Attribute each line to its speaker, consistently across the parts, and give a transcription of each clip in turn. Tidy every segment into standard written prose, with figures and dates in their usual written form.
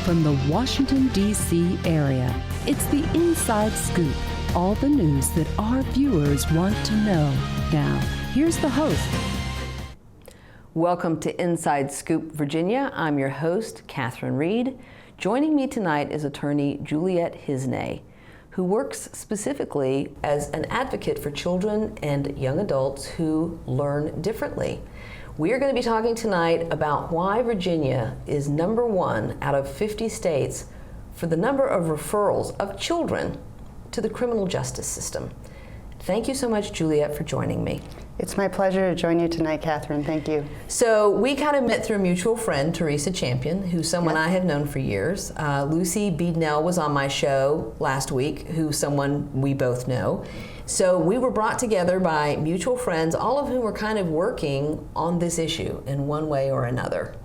Speaker 1: from the Washington, D.C. area. It's the Inside Scoop, all the news that our viewers want to know. Now, here's the host.
Speaker 2: Welcome to Inside Scoop, Virginia. I'm your host, Catherine Reed. Joining me tonight is attorney Juliet Hiznay, who works specifically as an advocate for children and young adults who learn differently. We are going to be talking tonight about why Virginia is number one out of 50 states for the number of referrals of children to the criminal justice system. Thank you so much, Juliet, for joining me.
Speaker 3: It's my pleasure to join you tonight, Catherine. Thank you.
Speaker 2: So we kind of met through a mutual friend, Teresa Champion, who's someone I have known for years. Lucy Beadnell was on my show last week, who's someone we both know. So we were brought together by mutual friends, all of whom were kind of working on this issue in one way or another.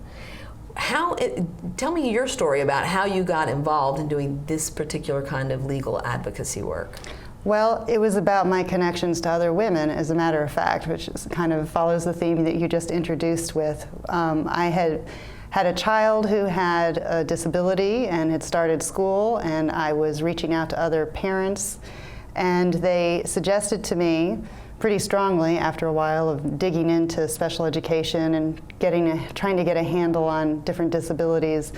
Speaker 2: Tell me your story about how you got involved in doing this particular kind of legal advocacy work.
Speaker 3: Well, it was about my connections to other women, as a matter of fact, which kind of follows the theme that you just introduced with. I had a child who had a disability and had started school, and I was reaching out to other parents, and they suggested to me pretty strongly after a while of digging into special education and trying to get a handle on different disabilities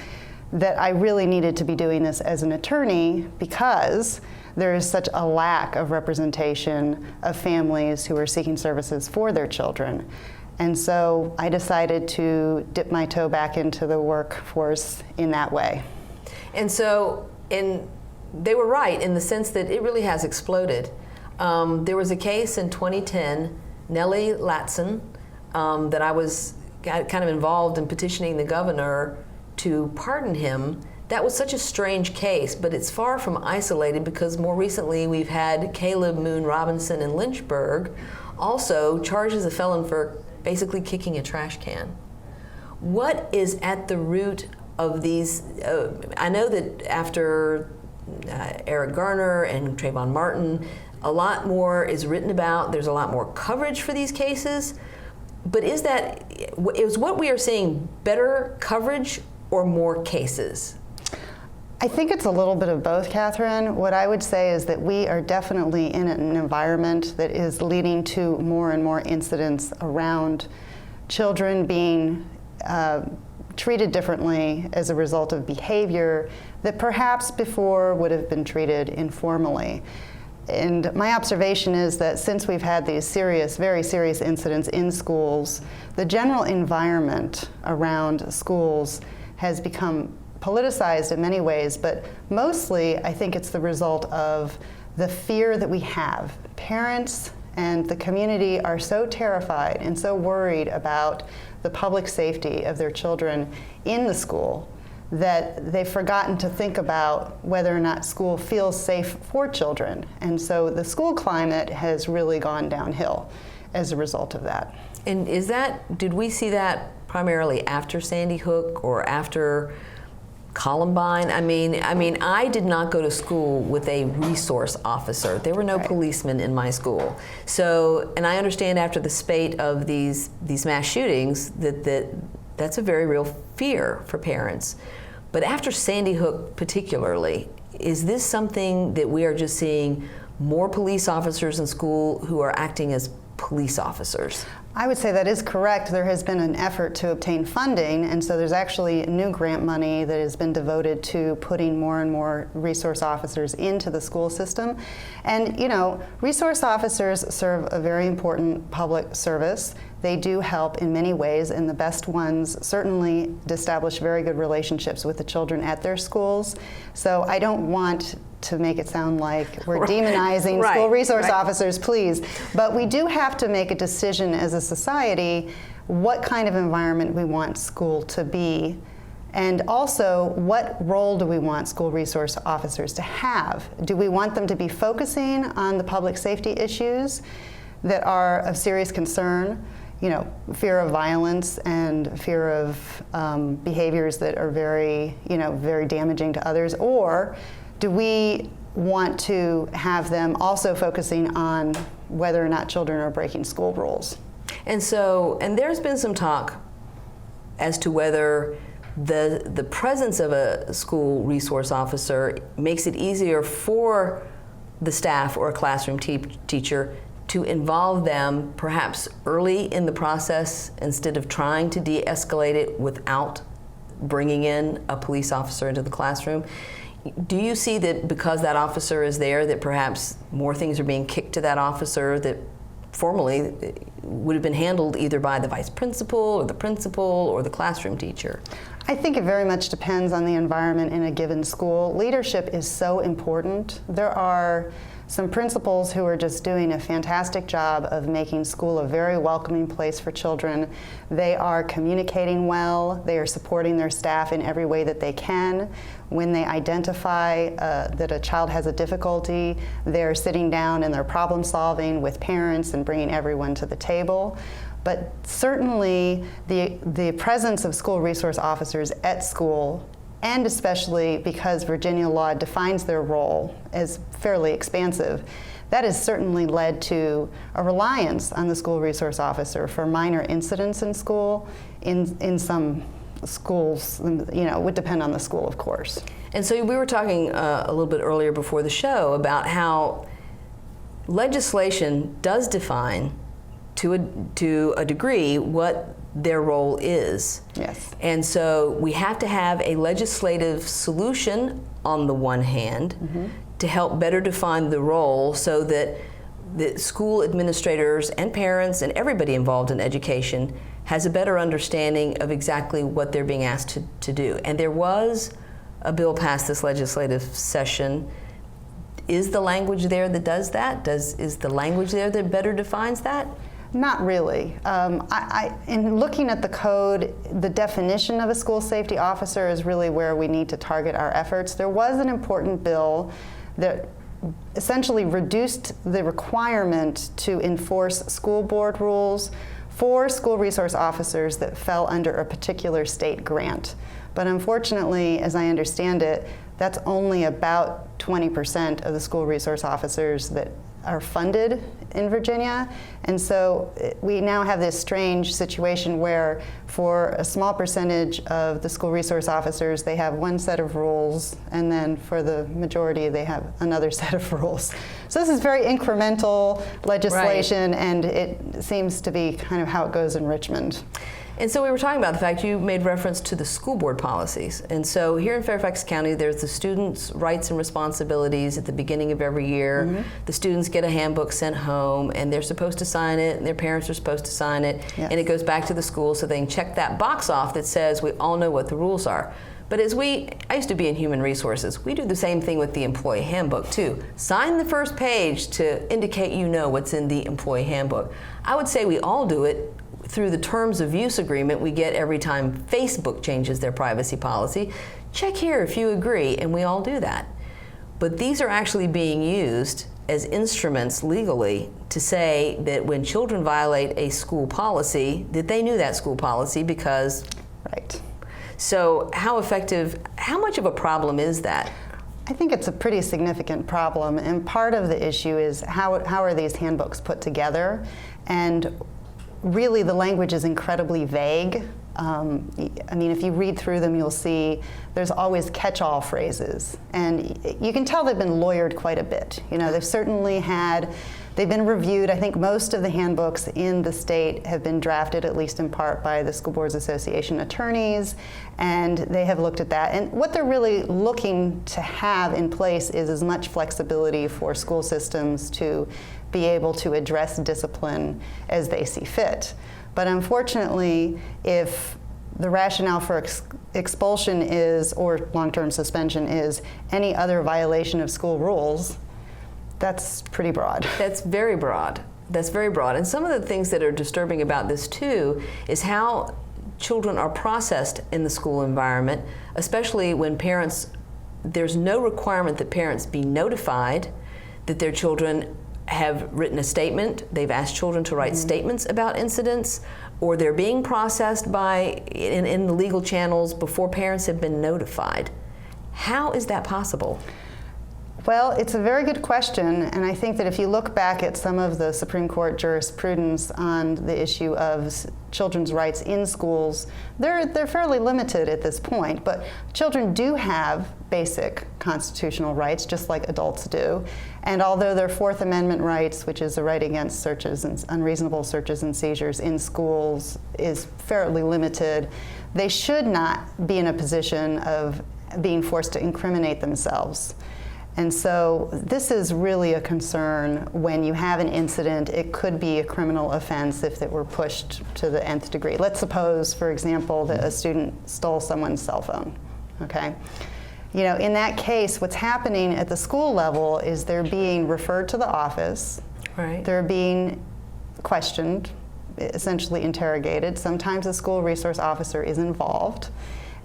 Speaker 3: that I really needed to be doing this as an attorney because there is such a lack of representation of families who are seeking services for their children. And so I decided to dip my toe back into the workforce in that way. And so
Speaker 2: they were right in the sense that it really has exploded. There was a case in 2010, Nellie Latson, that I was kind of involved in petitioning the governor to pardon him. That was such a strange case, but it's far from isolated because more recently we've had Caleb Moon Robinson in Lynchburg also charged as a felon for basically kicking a trash can. What is at the root of these? I know that after Eric Garner and Trayvon Martin, a lot more is written about. There's a lot more coverage for these cases. But is what we are seeing better coverage or more cases?
Speaker 3: I think it's a little bit of both, Catherine. What I would say is that we are definitely in an environment that is leading to more and more incidents around children being treated differently as a result of behavior that perhaps before would have been treated informally. And my observation is that since we've had these very serious incidents in schools, the general environment around schools has become politicized in many ways, but mostly I think it's the result of the fear that we have. Parents and the community are so terrified and so worried about the public safety of their children in the school that they've forgotten to think about whether or not school feels safe for children. And so the school climate has really gone downhill as a result of that.
Speaker 2: And did we see that primarily after Sandy Hook or after Columbine? I mean, I did not go to school with a resource officer. There were no policemen in my school. So, and I understand after the spate of these mass shootings that's a very real fear for parents. But after Sandy Hook particularly, is this something that we are just seeing more police officers in school who are acting as police officers?
Speaker 3: I would say that is correct. There has been an effort to obtain funding, and so there's actually new grant money that has been devoted to putting more and more resource officers into the school system. And resource officers serve a very important public service. They do help in many ways, and the best ones certainly establish very good relationships with the children at their schools. So I don't want to make it sound like we're demonizing school resource officers, please. But we do have to make a decision as a society what kind of environment we want school to be, and also what role do we want school resource officers to have? Do we want them to be focusing on the public safety issues that are of serious concern? Fear of violence and fear of behaviors that are very damaging to others, or do we want to have them also focusing on whether or not children are breaking school rules?
Speaker 2: And there's been some talk as to whether the presence of a school resource officer makes it easier for the staff or a classroom teacher to involve them perhaps early in the process instead of trying to de-escalate it without bringing in a police officer into the classroom. Do you see that because that officer is there that perhaps more things are being kicked to that officer that formerly would have been handled either by the vice principal or the principal or the classroom teacher?
Speaker 3: I think it very much depends on the environment in a given school. Leadership is so important. There are some principals who are just doing a fantastic job of making school a very welcoming place for children. They are communicating well. They are supporting their staff in every way that they can. When they identify that a child has a difficulty, they're sitting down and they're problem solving with parents and bringing everyone to the table. But certainly the presence of school resource officers at school, and especially because Virginia law defines their role as fairly expansive, that has certainly led to a reliance on the school resource officer for minor incidents in school. In some schools, would depend on the school, of course.
Speaker 2: And so we were talking a little bit earlier before the show about how legislation does define to a degree what their role is.
Speaker 3: Yes.
Speaker 2: And so we have to have a legislative solution on the one hand to help better define the role so that the school administrators and parents and everybody involved in education has a better understanding of exactly what they're being asked to do. And there was a bill passed this legislative session. Is the language there that does that? Is the language there that better defines that?
Speaker 3: Not really. In looking at the code, the definition of a school safety officer is really where we need to target our efforts. There was an important bill that essentially reduced the requirement to enforce school board rules for school resource officers that fell under a particular state grant. But unfortunately, as I understand it, that's only about 20% of the school resource officers that are funded in Virginia. And so we now have this strange situation where for a small percentage of the school resource officers, they have one set of rules, and then for the majority, they have another set of rules. So this is very incremental legislation, right. And it seems to be kind of how it goes in Richmond.
Speaker 2: And so we were talking about the fact you made reference to the school board policies. And so here in Fairfax County, there's the students' rights and responsibilities at the beginning of every year. The students get a handbook sent home, and they're supposed to sign it, and their parents are supposed to sign it. Yes. And it goes back to the school so they can check that box off that says we all know what the rules are. But I used to be in human resources. We do the same thing with the employee handbook too. Sign the first page to indicate you know what's in the employee handbook. I would say we all do it through the terms of use agreement we get every time Facebook changes their privacy policy. Check here if you agree, and we all do that. But these are actually being used as instruments legally to say that when children violate a school policy, that they knew that school policy because...
Speaker 3: Right.
Speaker 2: So how much of a problem is that?
Speaker 3: I think it's a pretty significant problem, and part of the issue is how are these handbooks put together? And really, the language is incredibly vague. I mean, if you read through them, you'll see there's always catch-all phrases. And you can tell they've been lawyered quite a bit. They've been reviewed. I think most of the handbooks in the state have been drafted, at least in part, by the School Boards Association attorneys, and they have looked at that. And what they're really looking to have in place is as much flexibility for school systems to be able to address discipline as they see fit. But unfortunately, if the rationale for expulsion is, or long-term suspension is, any other violation of school rules, that's pretty broad.
Speaker 2: That's very broad. That's very broad. And some of the things that are disturbing about this too is how children are processed in the school environment, especially when there's no requirement that parents be notified that their children have written a statement. They've asked children to write statements about incidents, or they're being processed in the legal channels before parents have been notified. How is that possible?
Speaker 3: Well, it's a very good question, and I think that if you look back at some of the Supreme Court jurisprudence on the issue of children's rights in schools, they're fairly limited at this point, but children do have basic constitutional rights, just like adults do. And although their Fourth Amendment rights, which is the right against searches and unreasonable searches and seizures in schools, is fairly limited, they should not be in a position of being forced to incriminate themselves. And so this is really a concern when you have an incident. It could be a criminal offense if it were pushed to the nth degree. Let's suppose, for example, that a student stole someone's cell phone, okay? You know, in that case, what's happening at the school level is they're being referred to the office.
Speaker 2: Right.
Speaker 3: They're being questioned, essentially interrogated. Sometimes a school resource officer is involved.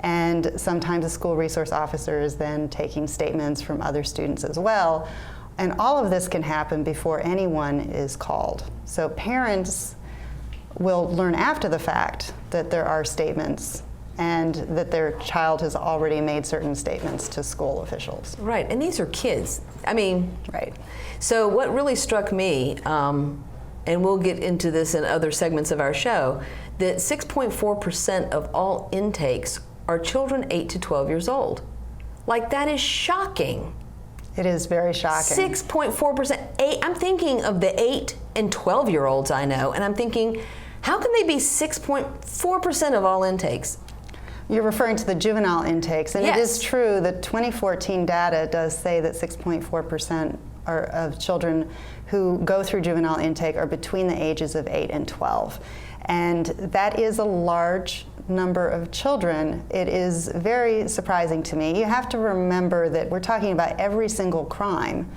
Speaker 3: And sometimes a school resource officer is then taking statements from other students as well. And all of this can happen before anyone is called. So parents will learn after the fact that there are statements and that their child has already made certain statements to school officials.
Speaker 2: Right, and these are kids. I mean,
Speaker 3: right.
Speaker 2: So what really struck me, and we'll get into this in other segments of our show, that 6.4% of all intakes are children 8 to 12 years old. Like, that is shocking.
Speaker 3: It is very shocking.
Speaker 2: 6.4%. I'm thinking of the 8 and 12-year-olds I know, and I'm thinking, how can they be 6.4% of all intakes?
Speaker 3: You're referring to the juvenile intakes, and
Speaker 2: yes.
Speaker 3: It is true that 2014 data does say that 6.4% of children who go through juvenile intake are between the ages of 8 and 12. And that is a large number of children. It is very surprising to me. You have to remember that we're talking about every single crime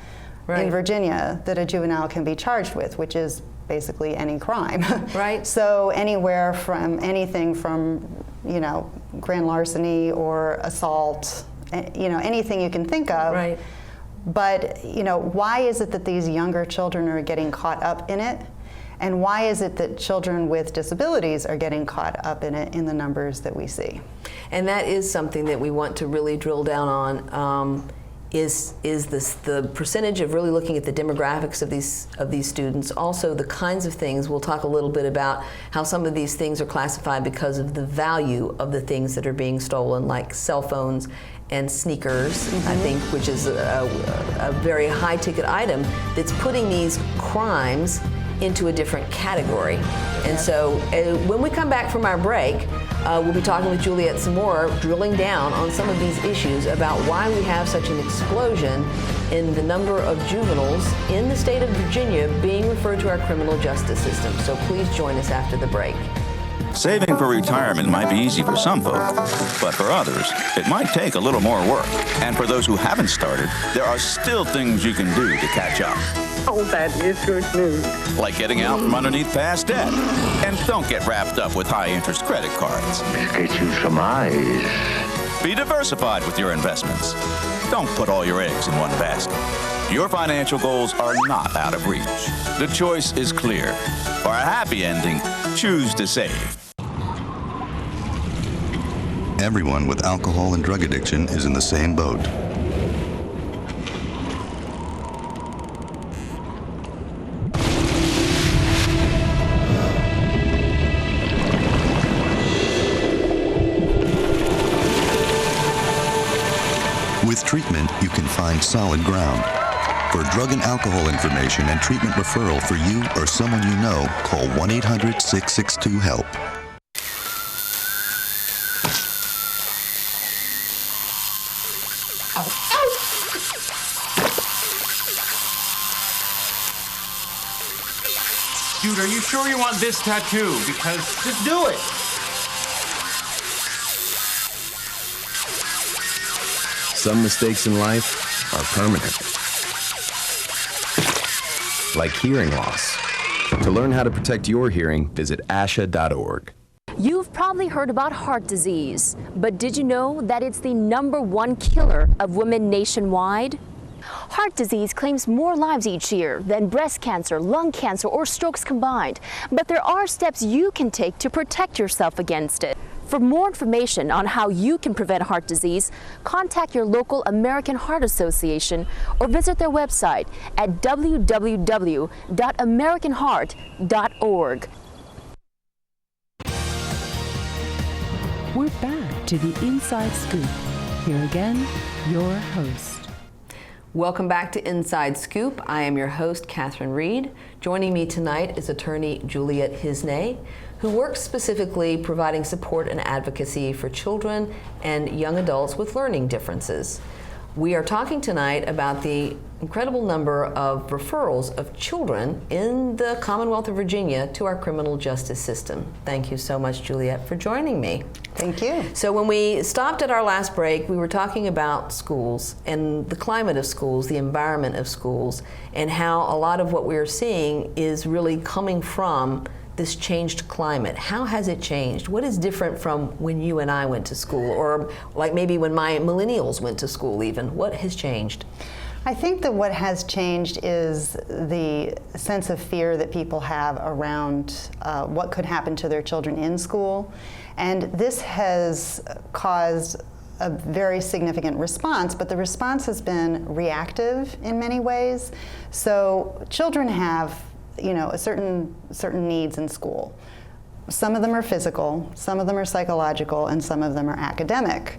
Speaker 3: in Virginia that a juvenile can be charged with, which is basically any crime.
Speaker 2: Right.
Speaker 3: So anywhere from anything from, you know, grand larceny or assault, you know, anything you can think of.
Speaker 2: Right.
Speaker 3: But, you know, why is it that these younger children are getting caught up in it? And why is it that children with disabilities are getting caught up in it in the numbers that we see?
Speaker 2: And that is something that we want to really drill down on, is this the percentage of really looking at the demographics of these students, also the kinds of things. We'll talk a little bit about how some of these things are classified because of the value of the things that are being stolen, like cell phones and sneakers, I think, which is a very high ticket item that's putting these crimes into a different category. And so when we come back from our break, we'll be talking with Juliet some more, drilling down on some of these issues about why we have such an explosion in the number of juveniles in the state of Virginia being referred to our criminal justice system. So please join us after the break.
Speaker 4: Saving for retirement might be easy for some folk, but for others, it might take a little more work. And for those who haven't started, there are still things you can do to catch up.
Speaker 5: Oh, that is good news.
Speaker 4: Like getting out from underneath past debt. And don't get wrapped up with high-interest credit cards.
Speaker 5: Let's get you some eyes.
Speaker 4: Be diversified with your investments. Don't put all your eggs in one basket. Your financial goals are not out of reach. The choice is clear. For a happy ending, choose to save.
Speaker 6: Everyone with alcohol and drug addiction is in the same boat. With treatment, you can find solid ground. For drug and alcohol information and treatment referral for you or someone you know, call 1-800-662-HELP.
Speaker 7: Dude, are you sure you want this tattoo? Because just do it.
Speaker 8: Some mistakes in life are permanent. Like hearing loss. To learn how to protect your hearing, visit asha.org.
Speaker 9: You've probably heard about heart disease, but did you know that it's the #1 killer of women nationwide? Heart disease claims more lives each year than breast cancer, lung cancer, or strokes combined. But there are steps you can take to protect yourself against it. For more information on how you can prevent heart disease, contact your local American Heart Association or visit their website at www.americanheart.org.
Speaker 1: We're back to the Inside Scoop. Here again, your host.
Speaker 2: Welcome back to Inside Scoop. I am your host, Catherine Reed. Joining me tonight is attorney Juliet Hiznay, who works specifically providing support and advocacy for children and young adults with learning differences. We are talking tonight about the incredible number of referrals of children in the Commonwealth of Virginia to our criminal justice system. Thank you so much, Juliet, for joining me.
Speaker 3: Thank you.
Speaker 2: So when we stopped at our last break, we were talking about schools and the climate of schools, the environment of schools, and how a lot of what we're seeing is really coming from this changed climate. How has it changed? What is different from when you and I went to school, or like maybe when my millennials went to school even? What has changed?
Speaker 3: I think that what has changed is the sense of fear that people have around what could happen to their children in school. And this has caused a very significant response, but the response has been reactive in many ways. So children have, a certain needs in school. Some of them are physical, some of them are psychological, and some of them are academic.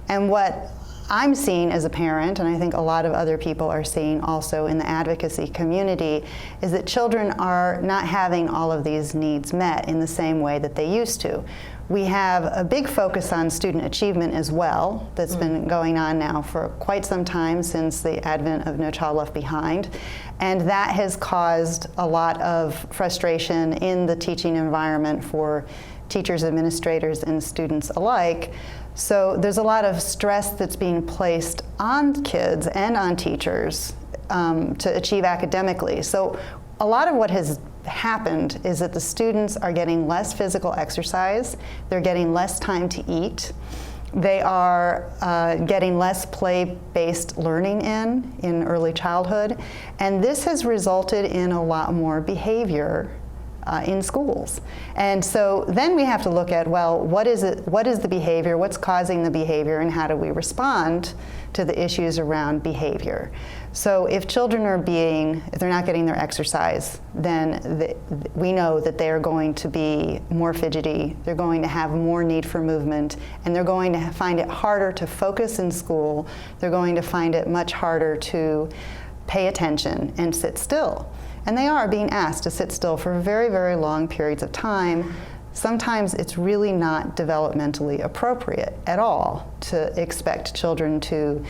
Speaker 3: And what I'm seeing as a parent, and I think a lot of other people are seeing also in the advocacy community, is that children are not having all of these needs met in the same way that they used to. We have a big focus on student achievement as well that's been going on now for quite some time since the advent of No Child Left Behind. And that has caused a lot of frustration in the teaching environment for teachers, administrators, and students alike. So there's a lot of stress that's being placed on kids and on teachers to achieve academically. So a lot of what has happened is that the students are getting less physical exercise, they're getting less time to eat, they are getting less play-based learning in early childhood, and this has resulted in a lot more behavior in schools. And so then we have to look at, well, what is the behavior, what's causing the behavior, and how do we respond to the issues around behavior? So if children if they're not getting their exercise, then we know that they are going to be more fidgety, they're going to have more need for movement, and they're going to find it harder to focus in school, they're going to find it much harder to pay attention and sit still. And they are being asked to sit still for very, very long periods of time. Sometimes it's really not developmentally appropriate at all to expect children to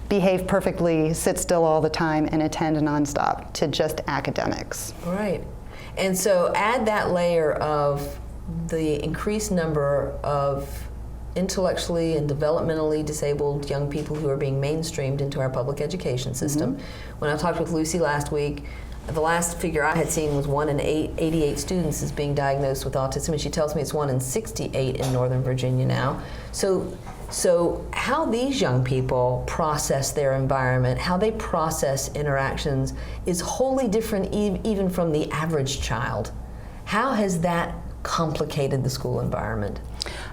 Speaker 3: behave perfectly, sit still all the time, and attend nonstop to just academics.
Speaker 2: Right. And so add that layer of the increased number of intellectually and developmentally disabled young people who are being mainstreamed into our public education system. When I talked with Lucy last week, the last figure I had seen was 1 in 88 students is being diagnosed with autism, and she tells me it's 1 in 68 in Northern Virginia now. So how these young people process their environment, how they process interactions is wholly different even from the average child. How has that complicated the school environment?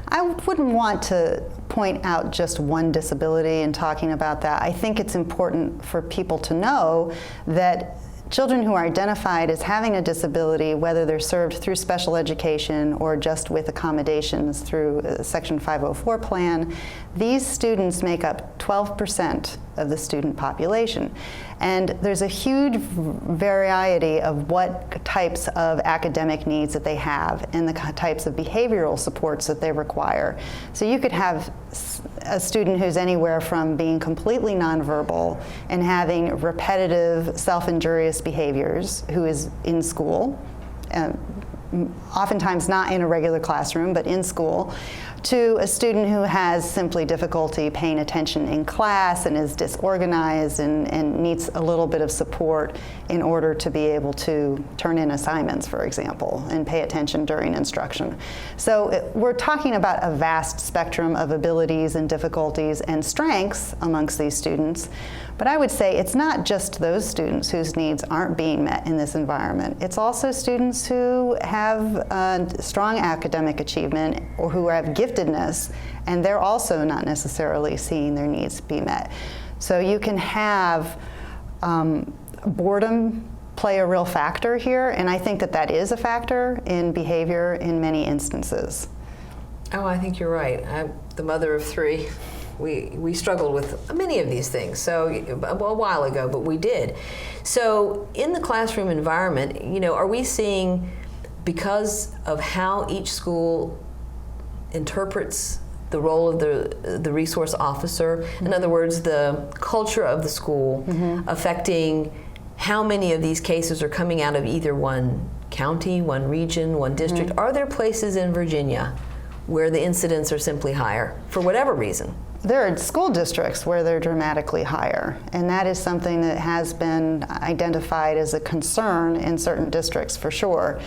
Speaker 3: I wouldn't want to point out just one disability in talking about that. I think it's important for people to know that children who are identified as having a disability, whether they're served through special education or just with accommodations through a Section 504 plan, these students make up 12% of the student population. And there's a huge variety of what types of academic needs that they have and the types of behavioral supports that they require. So you could have a student who's anywhere from being completely nonverbal and having repetitive self-injurious behaviors, who is in school, oftentimes not in a regular classroom, but in school, to a student who has simply difficulty paying attention in class and is disorganized and needs a little bit of support in order to be able to turn in assignments, for example, and pay attention during instruction. So we're talking about a vast spectrum of abilities and difficulties and strengths amongst these students, But I would say it's not just those students whose needs aren't being met in this environment. It's also students who have strong academic achievement or who have giftedness, and they're also not necessarily seeing their needs be met. So you can have boredom play a real factor here, and I think that that is a factor in behavior in many instances.
Speaker 2: Oh, I think you're right. I'm the mother of 3. We struggled with many of these things, so a while ago, but we did. So in the classroom environment, are we seeing, because of how each school interprets the role of the resource officer, in other words, the culture of the school, affecting how many of these cases are coming out of either one county, one region, one district? Are there places in Virginia where the incidents are simply higher, for whatever reason?
Speaker 3: There are school districts where they're dramatically higher, and that is something that has been identified as a concern in certain districts for sure.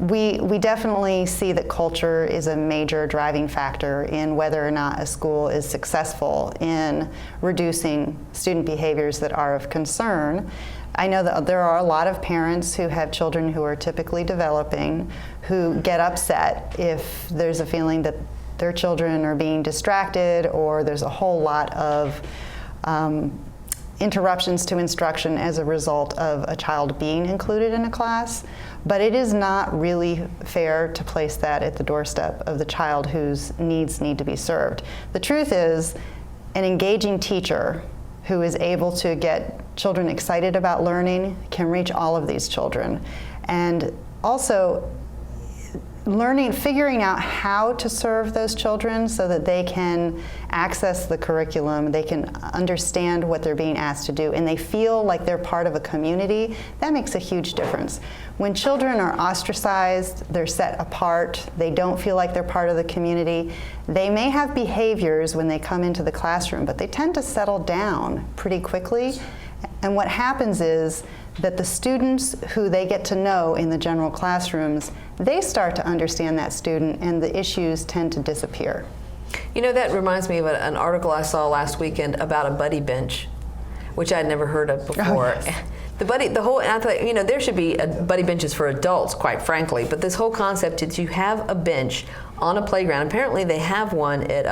Speaker 3: We definitely see that culture is a major driving factor in whether or not a school is successful in reducing student behaviors that are of concern. I know that there are a lot of parents who have children who are typically developing who get upset if there's a feeling that their children are being distracted, or there's a whole lot of interruptions to instruction as a result of a child being included in a class. But it is not really fair to place that at the doorstep of the child whose needs need to be served. The truth is, an engaging teacher who is able to get children excited about learning can reach all of these children. And also, figuring out how to serve those children so that they can access the curriculum, they can understand what they're being asked to do, and they feel like they're part of a community, that makes a huge difference. When children are ostracized, they're set apart, they don't feel like they're part of the community, they may have behaviors when they come into the classroom, but they tend to settle down pretty quickly. And what happens is that the students who they get to know in the general classrooms, they start to understand that student, and the issues tend to disappear.
Speaker 2: That reminds me of an article I saw last weekend about a buddy bench, which I'd never heard of before. Oh, yes. And I thought, there should be buddy benches for adults, quite frankly, but this whole concept is you have a bench on a playground. Apparently they have one at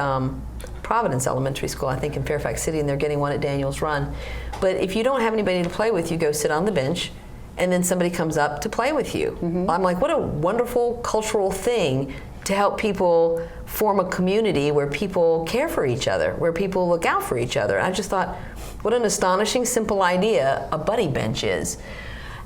Speaker 2: Providence Elementary School, I think in Fairfax City, and they're getting one at Daniels Run. But if you don't have anybody to play with, you go sit on the bench, and then somebody comes up to play with you. I'm like, what a wonderful cultural thing to help people form a community where people care for each other, where people look out for each other. I just thought, what an astonishing, simple idea a buddy bench is.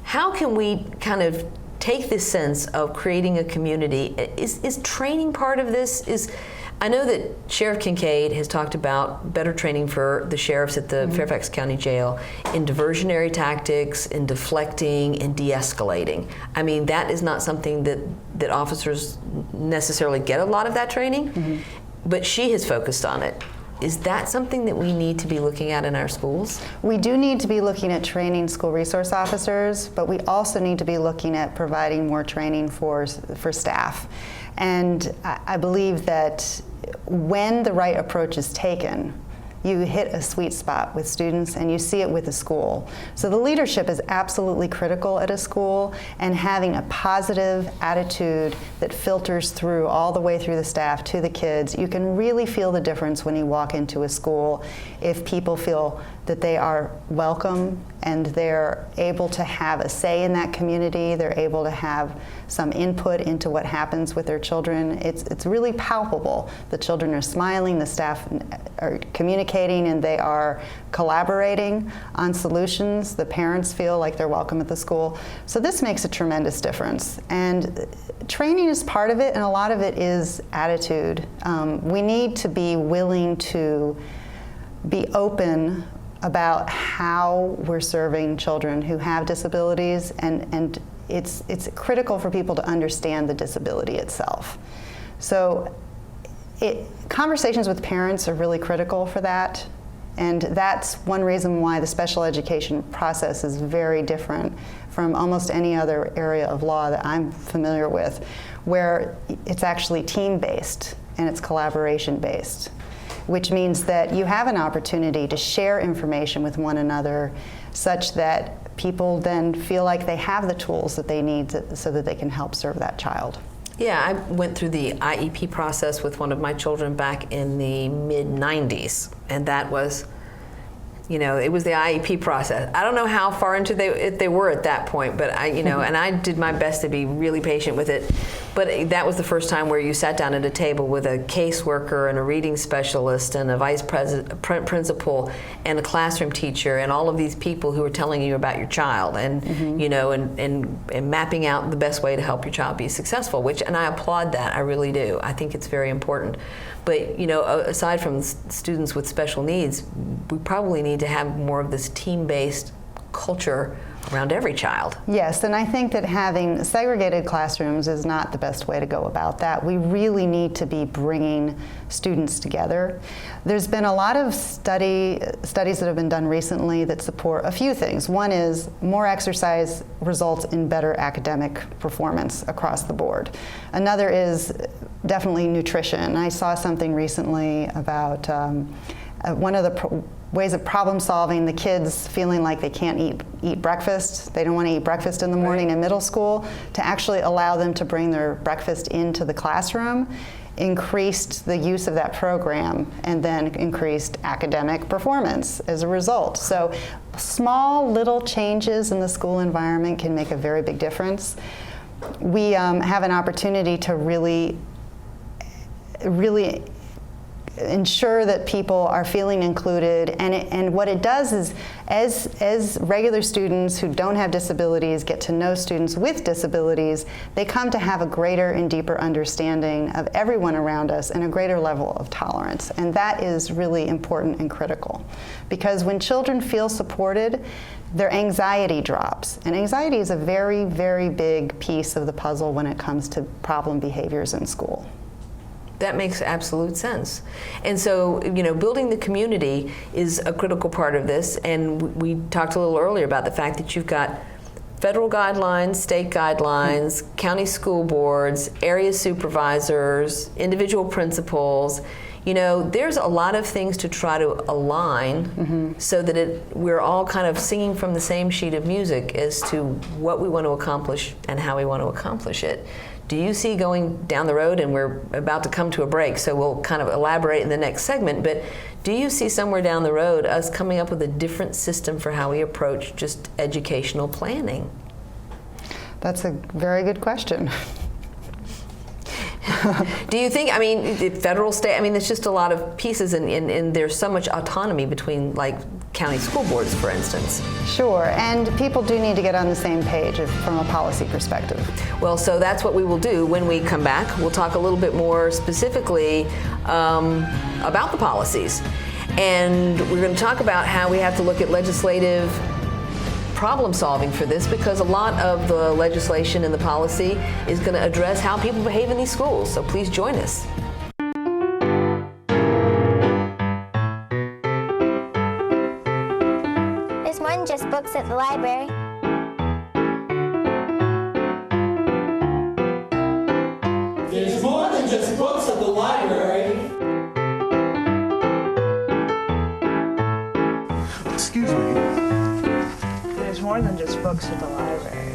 Speaker 2: How can we kind of take this sense of creating a community? Is training part of this? I know that Sheriff Kincaid has talked about better training for the sheriffs at the Fairfax County Jail in diversionary tactics, in deflecting, in de-escalating. I mean, that is not something that officers necessarily get a lot of that training, but she has focused on it. Is that something that we need to be looking at in our schools?
Speaker 3: We do need to be looking at training school resource officers, but we also need to be looking at providing more training for staff. And I believe that when the right approach is taken, you hit a sweet spot with students, and you see it with the school. So the leadership is absolutely critical at a school, and having a positive attitude that filters through all the way through the staff to the kids. You can really feel the difference when you walk into a school if people feel that they are welcome and they're able to have a say in that community, they're able to have some input into what happens with their children. It's really palpable. The children are smiling, the staff are communicating, and they are collaborating on solutions. The parents feel like they're welcome at the school. So this makes a tremendous difference. And training is part of it, and a lot of it is attitude. We need to be willing to be open about how we're serving children who have disabilities, and it's critical for people to understand the disability itself. So conversations with parents are really critical for that, and that's one reason why the special education process is very different from almost any other area of law that I'm familiar with, where it's actually team-based and it's collaboration-based. which means that you have an opportunity to share information with one another such that people then feel like they have the tools that they need so that they can help serve that child.
Speaker 2: Yeah, I went through the IEP process with one of my children back in the mid-90s, and that was, it was the IEP process. I don't know how far into they were at that point, but and I did my best to be really patient with it. But that was the first time where you sat down at a table with a caseworker and a reading specialist and a vice principal and a classroom teacher and all of these people who were telling you about your child and and mapping out the best way to help your child be successful. And I applaud that. I really do. I think it's very important. But aside from students with special needs, we probably need to have more of this team-based culture around every child.
Speaker 3: Yes, and I think that having segregated classrooms is not the best way to go about that. We really need to be bringing students together. There's been a lot of studies that have been done recently that support a few things. One is more exercise results in better academic performance across the board. Another is definitely nutrition. I saw something recently about one of the ways of problem solving, the kids feeling like they can't eat breakfast. They don't want to eat breakfast in the morning in middle school. To actually allow them to bring their breakfast into the classroom increased the use of that program and then increased academic performance as a result. So small little changes in the school environment can make a very big difference. We have an opportunity to really ensure that people are feeling included, and what it does is, as regular students who don't have disabilities get to know students with disabilities, they come to have a greater and deeper understanding of everyone around us and a greater level of tolerance, and that is really important and critical, because when children feel supported, their anxiety drops, and anxiety is a very, very big piece of the puzzle when it comes to problem behaviors in school.
Speaker 2: That makes absolute sense. And so, building the community is a critical part of this. And we talked a little earlier about the fact that you've got federal guidelines, state guidelines, county school boards, area supervisors, individual principals. There's a lot of things to try to align so that we're all kind of singing from the same sheet of music as to what we want to accomplish and how we want to accomplish it. Do you see going down the road, and we're about to come to a break, so we'll kind of elaborate in the next segment, but do you see somewhere down the road us coming up with a different system for how we approach just educational planning?
Speaker 3: That's a very good question.
Speaker 2: Do you think, the federal, state, there's just a lot of pieces and there's so much autonomy between county school boards, for instance.
Speaker 3: Sure, and people do need to get on the same page from a policy perspective.
Speaker 2: Well, so that's what we will do when we come back. We'll talk a little bit more specifically about the policies. And we're going to talk about how we have to look at legislative problem solving for this, because a lot of the legislation and the policy is going to address how people behave in these schools. So please join us.
Speaker 10: There's more than just books at the library.
Speaker 11: There's more than just books at the library.
Speaker 12: Excuse me.
Speaker 13: There's more than just books at the library.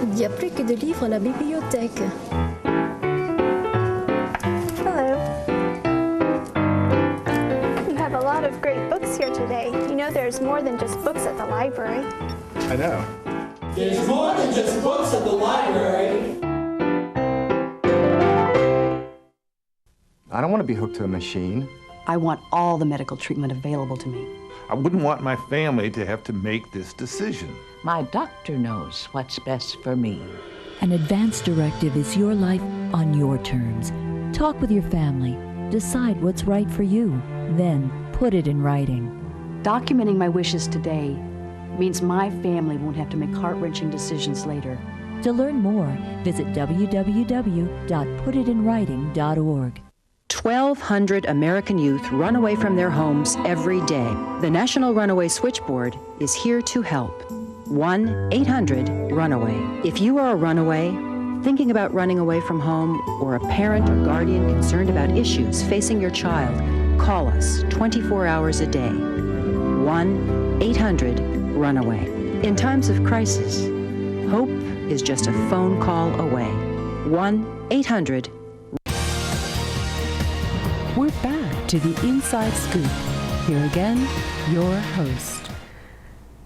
Speaker 14: Il y a plus que de livres à la bibliothèque.
Speaker 10: Hello. You have a lot of great books here today. You know there's more than just books at the library.
Speaker 12: I know.
Speaker 11: There's more than just books at the library.
Speaker 12: I don't want to be hooked to a machine.
Speaker 15: I want all the medical treatment available to me.
Speaker 16: I wouldn't want my family to have to make this decision.
Speaker 17: My doctor knows what's best for me.
Speaker 18: An advance directive is your life on your terms. Talk with your family. Decide what's right for you. Then put it in writing.
Speaker 15: Documenting my wishes today means my family won't have to make heart-wrenching decisions later.
Speaker 18: To learn more, visit www.putitinwriting.org.
Speaker 19: 1,200 American youth run away from their homes every day. The National Runaway Switchboard is here to help. 1-800-RUNAWAY. If you are a runaway, thinking about running away from home, or a parent or guardian concerned about issues facing your child, call us 24 hours a day. 1-800-RUNAWAY. In times of crisis, hope is just a phone call away. 1-800.
Speaker 1: We're back to the Inside Scoop. Here again, your host.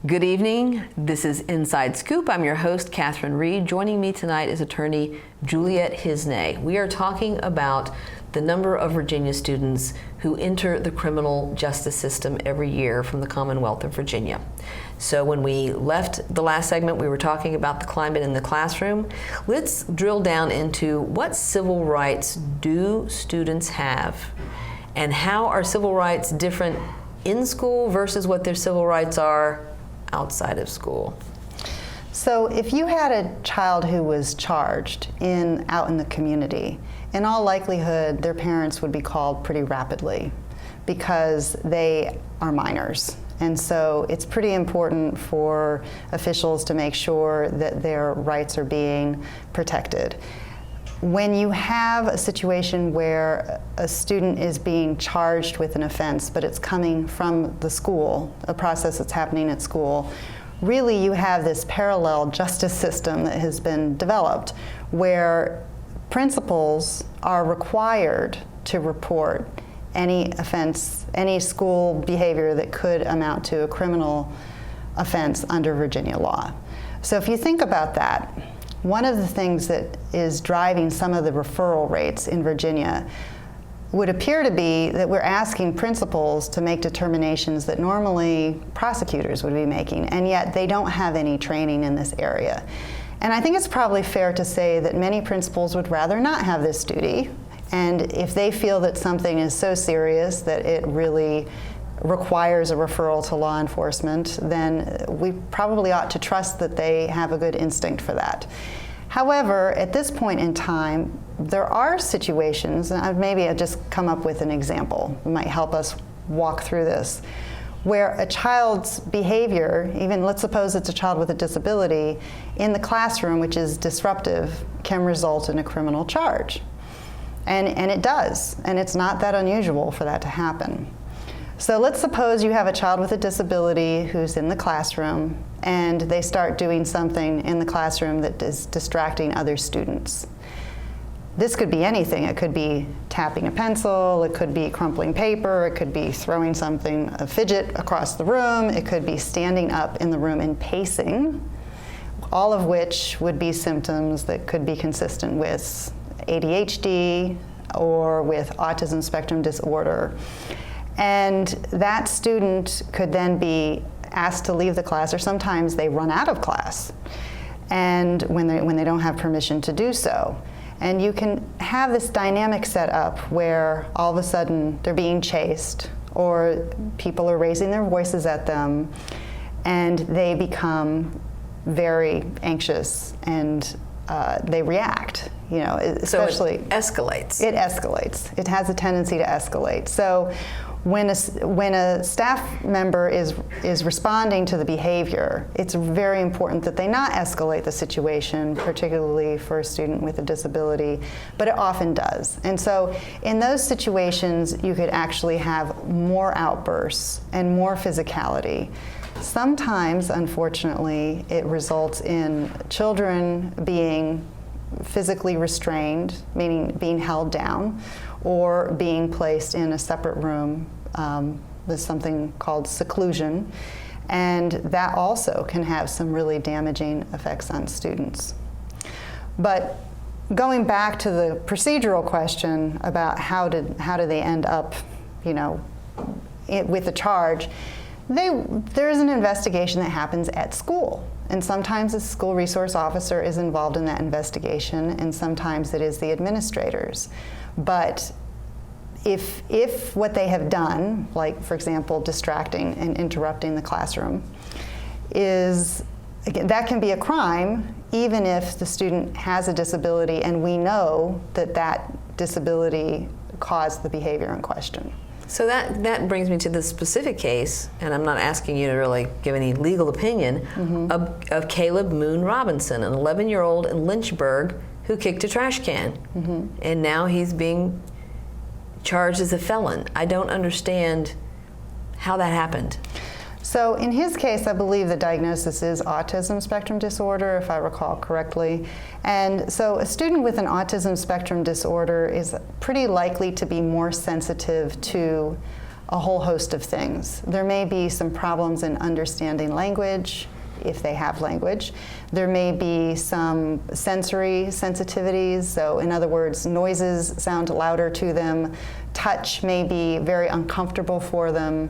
Speaker 2: Good evening. This is Inside Scoop. I'm your host, Catherine Reed. Joining me tonight is attorney Juliet Hiznay. We are talking about the number of Virginia students who enter the criminal justice system every year from the Commonwealth of Virginia. So when we left the last segment, we were talking about the climate in the classroom. Let's drill down into what civil rights do students have, and how are civil rights different in school versus what their civil rights are outside of school.
Speaker 3: So if you had a child who was charged out in the community, in all likelihood their parents would be called pretty rapidly because they are minors. And so it's pretty important for officials to make sure that their rights are being protected. When you have a situation where a student is being charged with an offense, but it's coming from the school, a process that's happening at school, really you have this parallel justice system that has been developed where principals are required to report any offense, any school behavior that could amount to a criminal offense under Virginia law. So if you think about that, one of the things that is driving some of the referral rates in Virginia would appear to be that we're asking principals to make determinations that normally prosecutors would be making, and yet they don't have any training in this area. And I think it's probably fair to say that many principals would rather not have this duty, and if they feel that something is so serious that it really requires a referral to law enforcement, then we probably ought to trust that they have a good instinct for that. However, at this point in time, there are situations, and maybe I'll just come up with an example that might help us walk through this, where a child's behavior, even let's suppose it's a child with a disability, in the classroom, which is disruptive, can result in a criminal charge. And it does, and it's not that unusual for that to happen. So let's suppose you have a child with a disability who's in the classroom and they start doing something in the classroom that is distracting other students. This could be anything. It could be tapping a pencil, it could be crumpling paper, it could be throwing something, a fidget across the room, it could be standing up in the room and pacing, all of which would be symptoms that could be consistent with ADHD or with autism spectrum disorder. And that student could then be asked to leave the class, or sometimes they run out of class, and when they don't have permission to do so. And you can have this dynamic set up where all of a sudden they're being chased, or people are raising their voices at them, and they become very anxious and they react, especially.
Speaker 2: So it escalates.
Speaker 3: It escalates. It has a tendency to escalate. So when a staff member is responding to the behavior, it's very important that they not escalate the situation, particularly for a student with a disability, but it often does. And so in those situations, you could actually have more outbursts and more physicality. Sometimes, unfortunately, it results in children being physically restrained, meaning being held down, or being placed in a separate room with something called seclusion. And that also can have some really damaging effects on students. But going back to the procedural question about how do they end up, with a charge, there is an investigation that happens at school. And sometimes a school resource officer is involved in that investigation, and sometimes it is the administrators. But if what they have done, like for example, distracting and interrupting the classroom, that can be a crime, even if the student has a disability and we know that disability caused the behavior in question.
Speaker 2: So that brings me to the specific case, and I'm not asking you to really give any legal opinion, of Caleb Moon Robinson, an 11-year-old in Lynchburg who kicked a trash can. And now he's being charged as a felon. I don't understand how that happened.
Speaker 3: So in his case, I believe the diagnosis is autism spectrum disorder, if I recall correctly. And so a student with an autism spectrum disorder is pretty likely to be more sensitive to a whole host of things. There may be some problems in understanding language, if they have language. There may be some sensory sensitivities, so in other words, noises sound louder to them. Touch may be very uncomfortable for them.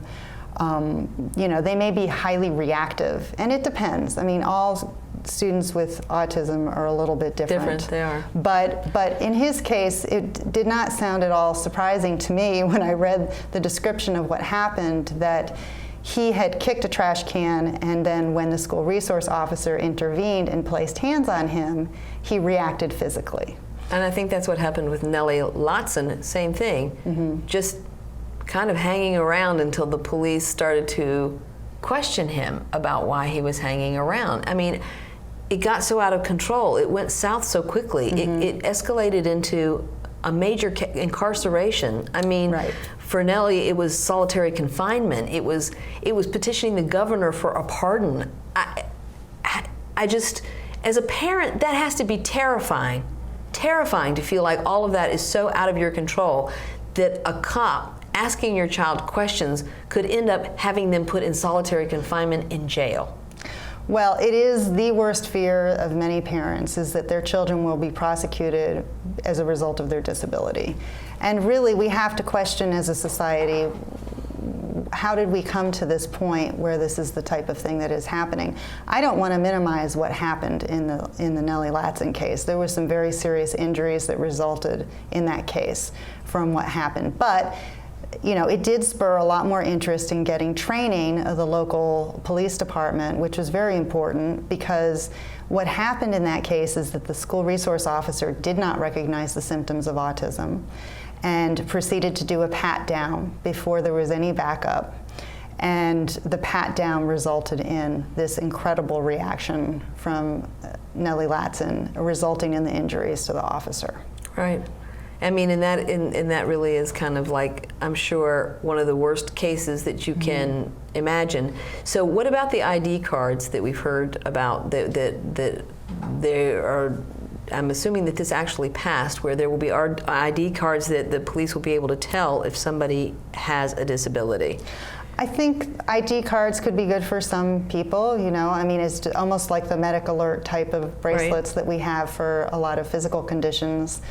Speaker 3: They may be highly reactive, and it depends. I mean, all students with autism are a little bit different.
Speaker 2: They are.
Speaker 3: But in his case, it did not sound at all surprising to me when I read the description of what happened, that he had kicked a trash can, and then when the school resource officer intervened and placed hands on him, he reacted physically.
Speaker 2: And I think that's what happened with Nellie Latson, same thing. Just kind of hanging around until the police started to question him about why he was hanging around. I mean, it got so out of control. It went south so quickly. It escalated into a major incarceration. I mean, for Nellie, it was solitary confinement. It was petitioning the governor for a pardon. I just, as a parent, that has to be terrifying. Terrifying to feel like all of that is so out of your control that a cop asking your child questions could end up having them put in solitary confinement in jail.
Speaker 3: Well, it is the worst fear of many parents, is that their children will be prosecuted as a result of their disability. And really, we have to question as a society, how did we come to this point where this is the type of thing that is happening? I don't want to minimize what happened in the Nellie Latson case. There were some very serious injuries that resulted in that case from what happened. But it did spur a lot more interest in getting training of the local police department, which was very important, because what happened in that case is that the school resource officer did not recognize the symptoms of autism and proceeded to do a pat down before there was any backup. And the pat down resulted in this incredible reaction from Nellie Latson, resulting in the injuries to the officer.
Speaker 2: Right. I mean, and that really is kind of like, I'm sure, one of the worst cases that you can imagine. So what about the ID cards that we've heard about that there are, I'm assuming that this actually passed, where there will be ID cards that the police will be able to tell if somebody has a disability?
Speaker 3: I think ID cards could be good for some people, I mean, it's almost like the Medic Alert type of bracelets that we have for a lot of physical conditions.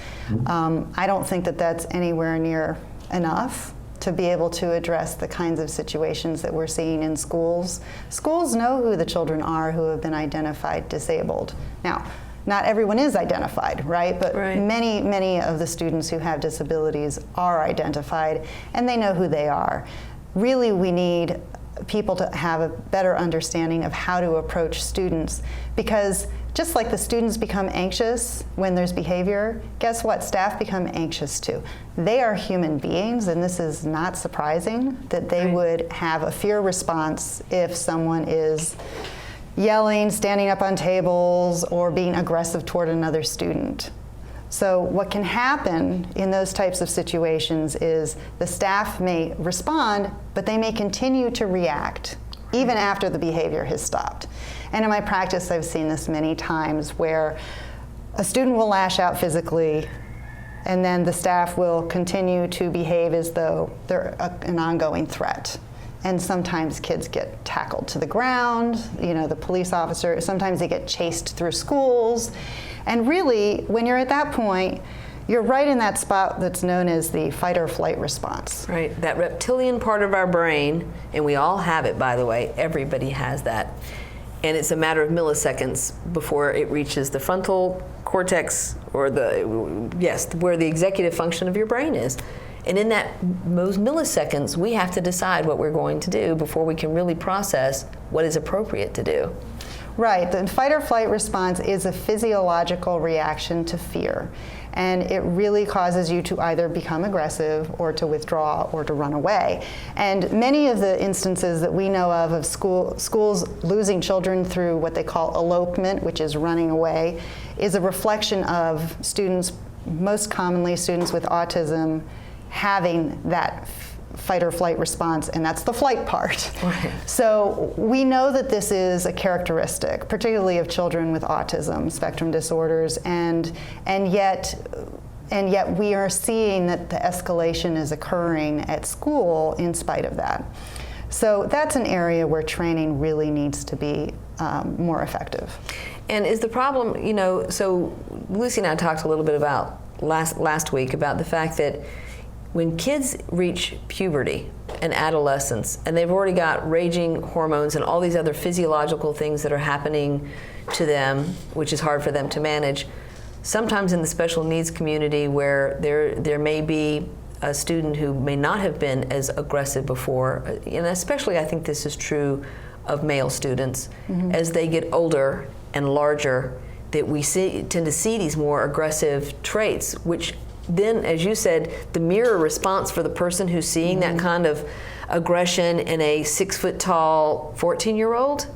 Speaker 3: I don't think that that's anywhere near enough to be able to address the kinds of situations that we're seeing in schools. Schools know who the children are who have been identified disabled. Now, not everyone is identified, right? But many, many of the students who have disabilities are identified, and they know who they are. Really, we need people to have a better understanding of how to approach students, because just like the students become anxious when there's behavior, guess what? Staff become anxious too. They are human beings, and this is not surprising that they would have a fear response if someone is yelling, standing up on tables, or being aggressive toward another student. So what can happen in those types of situations is the staff may respond, but they may continue to react even after the behavior has stopped. And in my practice, I've seen this many times where a student will lash out physically, and then the staff will continue to behave as though they're an ongoing threat. And sometimes kids get tackled to the ground, the police officer, sometimes they get chased through schools. And really, when you're at that point, you're right in that spot that's known as the fight or flight response.
Speaker 2: Right, that reptilian part of our brain, and we all have it, by the way, everybody has that. And it's a matter of milliseconds before it reaches the frontal cortex, or where the executive function of your brain is. And in those milliseconds, we have to decide what we're going to do before we can really process what is appropriate to do.
Speaker 3: Right. The fight or flight response is a physiological reaction to fear. And it really causes you to either become aggressive or to withdraw or to run away. And many of the instances that we know of schools losing children through what they call elopement, which is running away, is a reflection of students, most commonly students with autism, having that fight or flight response, and that's the flight part. Right. So we know that this is a characteristic, particularly of children with autism spectrum disorders, and yet we are seeing that the escalation is occurring at school in spite of that. So that's an area where training really needs to be more effective.
Speaker 2: And is the problem, you know, so Lucy and I talked a little bit about last week about the fact that when kids reach puberty and adolescence, and they've already got raging hormones and all these other physiological things that are happening to them, which is hard for them to manage, sometimes in the special needs community where there may be a student who may not have been as aggressive before, and especially I think this is true of male students, as they get older and larger, that we tend to see these more aggressive traits, which then, as you said, the mirror response for the person who's seeing that kind of aggression in a 6-foot-tall 14-year-old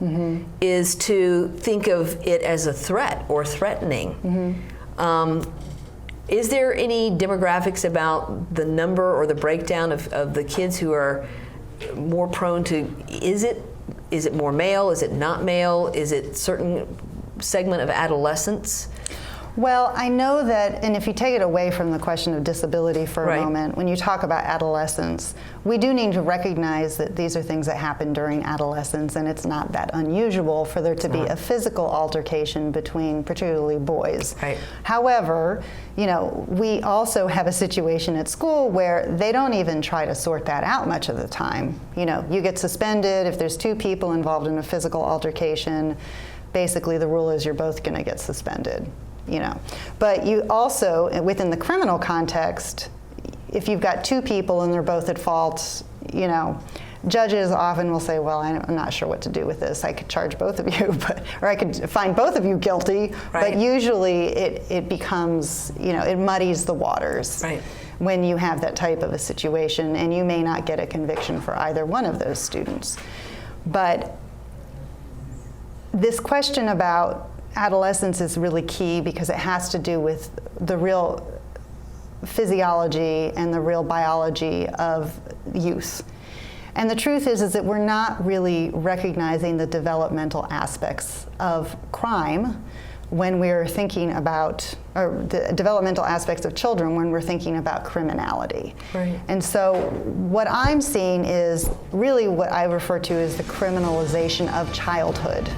Speaker 2: is to think of it as a threat or threatening. Is there any demographics about the number or the breakdown of the kids who are more prone to, is it more male, is it not male, is it certain segment of adolescence?
Speaker 3: Well, I know that, and if you take it away from the question of disability for a moment, when you talk about adolescence, we do need to recognize that these are things that happen during adolescence, and it's not that unusual for there to be a physical altercation between particularly boys. Right. However, you know, we also have a situation at school where they don't even try to sort that out much of the time. You know, you get suspended if there's 2 people involved in a physical altercation. Basically, the rule is you're both going to get suspended. You know, but you also, within the criminal context, if you've got 2 people and they're both at fault, you know, judges often will say, well, I'm not sure what to do with this. I could charge both of you, or I could find both of you guilty. Right. But usually it becomes, you know, it muddies the waters. Right. When you have that type of a situation, and you may not get a conviction for either one of those students. But this question about adolescence is really key because it has to do with the real physiology and the real biology of youth. And the truth is that we're not really recognizing the developmental aspects of crime when we're thinking about, or the developmental aspects of children when we're thinking about criminality. Right. And so what I'm seeing is really what I refer to as the criminalization of childhood.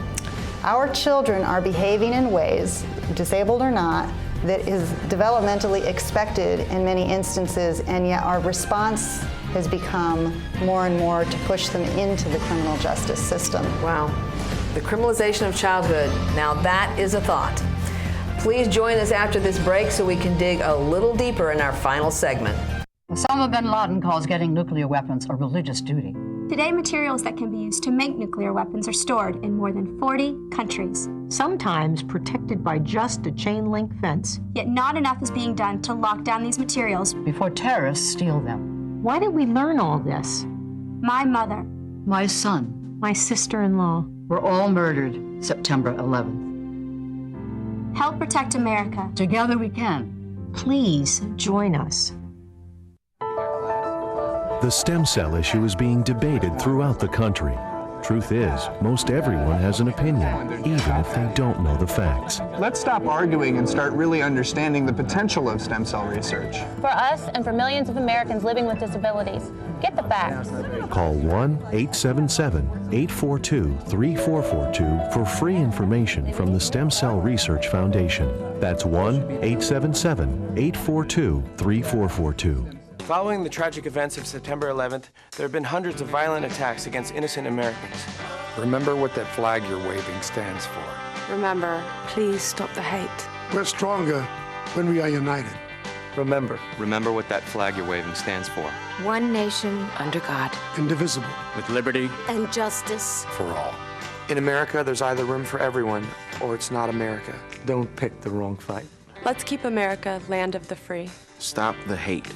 Speaker 3: Our children are behaving in ways, disabled or not, that is developmentally expected in many instances, and yet our response has become more and more to push them into the criminal justice system. Wow.
Speaker 2: The criminalization of childhood. Now that is a thought. Please join us after this break so we can dig a little deeper in our final segment.
Speaker 15: Osama bin Laden calls getting nuclear weapons a religious duty.
Speaker 10: Today, materials that can be used to make nuclear weapons are stored in more than 40 countries.
Speaker 20: Sometimes protected by just a chain-link fence.
Speaker 10: Yet not enough is being done to lock down these materials
Speaker 15: before terrorists steal them.
Speaker 20: Why did we learn all this?
Speaker 10: My mother.
Speaker 15: My son.
Speaker 20: My sister-in-law.
Speaker 15: Were all murdered September 11th.
Speaker 10: Help protect America.
Speaker 15: Together we can.
Speaker 20: Please join us.
Speaker 21: The stem cell issue is being debated throughout the country. Truth is, most everyone has an opinion, even if they don't know the facts.
Speaker 12: Let's stop arguing and start really understanding the potential of stem cell research.
Speaker 22: For us and for millions of Americans living with disabilities, get the facts.
Speaker 21: Call 1-877-842-3442 for free information from the Stem Cell Research Foundation. That's 1-877-842-3442.
Speaker 23: Following the tragic events of September 11th, there have been hundreds of violent attacks against innocent Americans.
Speaker 24: Remember what that flag you're waving stands for.
Speaker 25: Remember, please stop the hate.
Speaker 26: We're stronger when we are united.
Speaker 23: Remember what that flag you're waving stands for.
Speaker 25: One nation under God.
Speaker 26: Indivisible.
Speaker 23: With liberty
Speaker 25: and justice
Speaker 24: for all.
Speaker 23: In America, there's either room for everyone, or it's not America.
Speaker 4: Don't pick the wrong fight.
Speaker 25: Let's keep America land of the free.
Speaker 5: Stop the hate.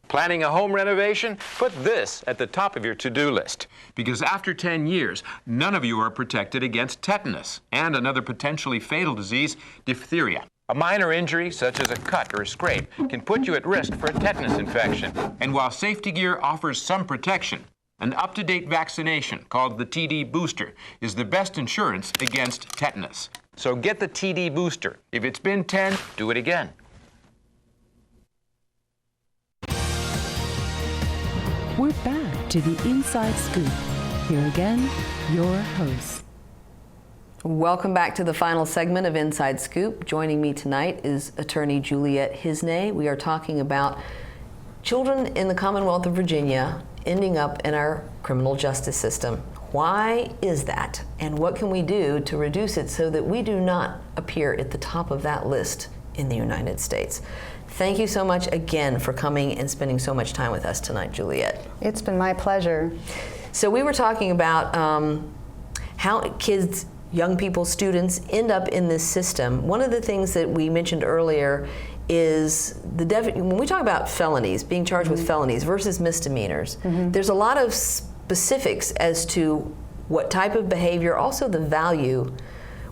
Speaker 6: Planning a home renovation? Put this at the top of your to-do list. Because after 10 years, none of you are protected against tetanus and another potentially fatal disease, diphtheria. A minor injury, such as a cut or a scrape, can put you at risk for a tetanus infection. And while safety gear offers some protection, an up-to-date vaccination called the TD booster is the best insurance against tetanus. So get the TD booster. If it's been 10, do it again.
Speaker 1: We're back to the Inside Scoop. Here again, your host.
Speaker 2: Welcome back to the final segment of Inside Scoop. Joining me tonight is attorney Juliet Hiznay. We are talking about children in the Commonwealth of Virginia ending up in our criminal justice system. Why is that? And what can we do to reduce it so that we do not appear at the top of that list in the United States? Thank you so much again for coming and spending so much time with us tonight, Juliet.
Speaker 3: It's been my pleasure.
Speaker 2: So we were talking about how kids, young people, students end up in this system. One of the things that we mentioned earlier is when we talk about felonies, being charged with felonies versus misdemeanors, there's a lot of specifics as to what type of behavior, also the value.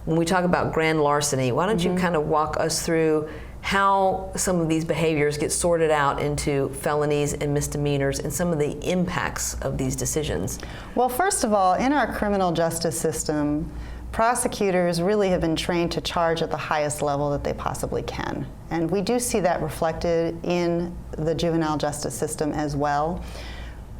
Speaker 2: When we talk about grand larceny, why don't you kind of walk us through how some of these behaviors get sorted out into felonies and misdemeanors and some of the impacts of these decisions?
Speaker 3: Well, first of all, in our criminal justice system, prosecutors really have been trained to charge at the highest level that they possibly can. And we do see that reflected in the juvenile justice system as well.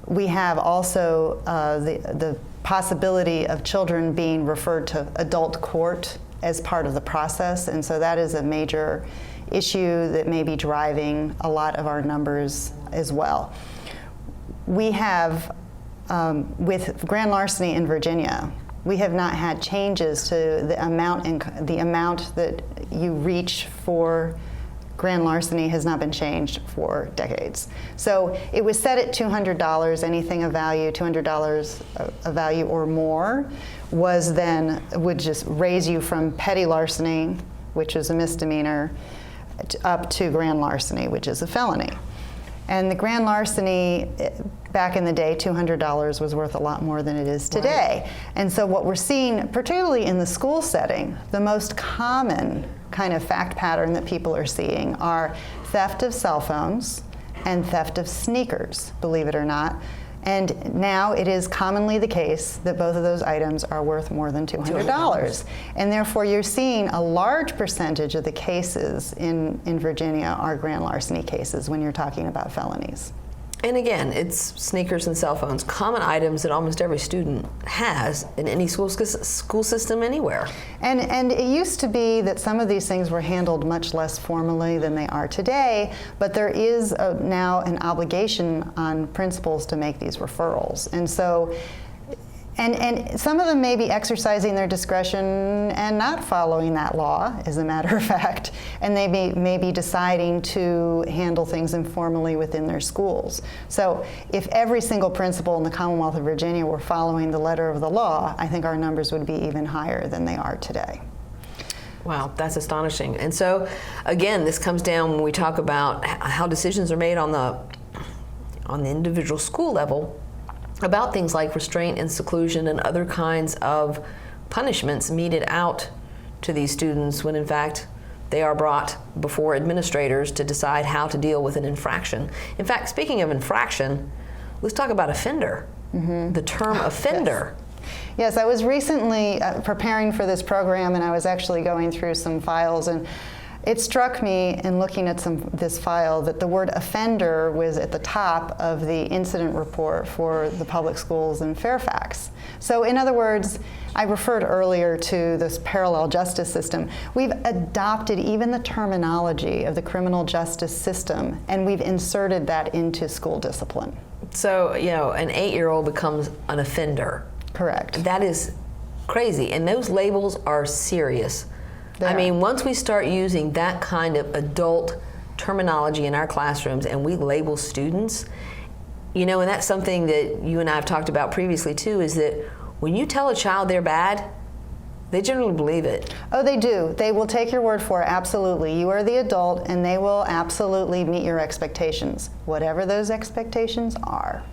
Speaker 3: We have also the possibility of children being referred to adult court as part of the process, and so that is a major issue that may be driving a lot of our numbers as well. We have, with grand larceny in Virginia, we have not had changes to the amount that you reach for grand larceny has not been changed for decades. So it was set at $200, anything of value, $200 of value or more, would just raise you from petty larceny, which is a misdemeanor, up to grand larceny, which is a felony. And the grand larceny, back in the day, $200 was worth a lot more than it is today. Right. And so what we're seeing, particularly in the school setting, the most common kind of fact pattern that people are seeing are theft of cell phones and theft of sneakers, believe it or not. And now it is commonly the case that both of those items are worth more than $200. And therefore you're seeing a large percentage of the cases in Virginia are grand larceny cases when you're talking about felonies.
Speaker 2: And again, it's sneakers and cell phones, common items that almost every student has in any school system anywhere.
Speaker 3: And it used to be that some of these things were handled much less formally than they are today, but there is now an obligation on principals to make these referrals. And so, and some of them may be exercising their discretion and not following that law, as a matter of fact, and they may be deciding to handle things informally within their schools. So if every single principal in the Commonwealth of Virginia were following the letter of the law, I think our numbers would be even higher than they are today.
Speaker 2: Wow, that's astonishing. And so, again, this comes down when we talk about how decisions are made on the individual school level about things like restraint and seclusion and other kinds of punishments meted out to these students when in fact they are brought before administrators to decide how to deal with an infraction. In fact, speaking of infraction, let's talk about offender, the term offender.
Speaker 3: Yes, I was recently preparing for this program and I was actually going through some files, and it struck me in looking at this file that the word offender was at the top of the incident report for the public schools in Fairfax. So in other words, I referred earlier to this parallel justice system. We've adopted even the terminology of the criminal justice system, and we've inserted that into school discipline.
Speaker 2: So, you know, an 8-year-old becomes an offender.
Speaker 3: Correct.
Speaker 2: That is crazy, and those labels are serious. I mean, once we start using that kind of adult terminology in our classrooms and we label students, you know, and that's something that you and I have talked about previously too, is that when you tell a child they're bad, they generally believe it.
Speaker 3: Oh, they do. They will take your word for it, absolutely. You are the adult, and they will absolutely meet your expectations, whatever those expectations are.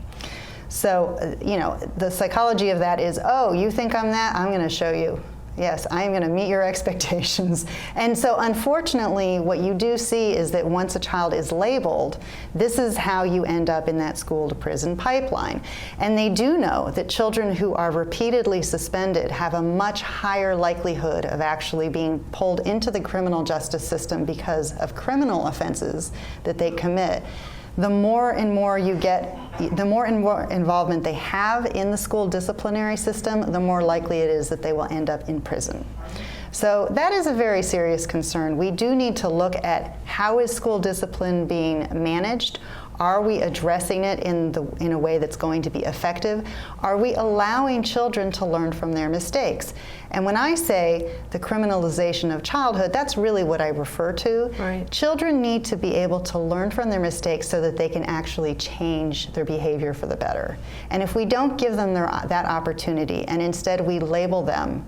Speaker 3: So, you know, the psychology of that is, oh, you think I'm that? I'm going to show you. Yes, I am going to meet your expectations. And so unfortunately, what you do see is that once a child is labeled, this is how you end up in that school to prison pipeline. And they do know that children who are repeatedly suspended have a much higher likelihood of actually being pulled into the criminal justice system because of criminal offenses that they commit. The more and more you get, the more and more involvement they have in the school disciplinary system, the more likely it is that they will end up in prison. So that is a very serious concern. We do need to look at how is school discipline being managed. Are we addressing it in a way that's going to be effective? Are we allowing children to learn from their mistakes? And when I say the criminalization of childhood, that's really what I refer to.
Speaker 2: Right.
Speaker 3: Children need to be able to learn from their mistakes so that they can actually change their behavior for the better. And if we don't give them that opportunity, and instead we label them,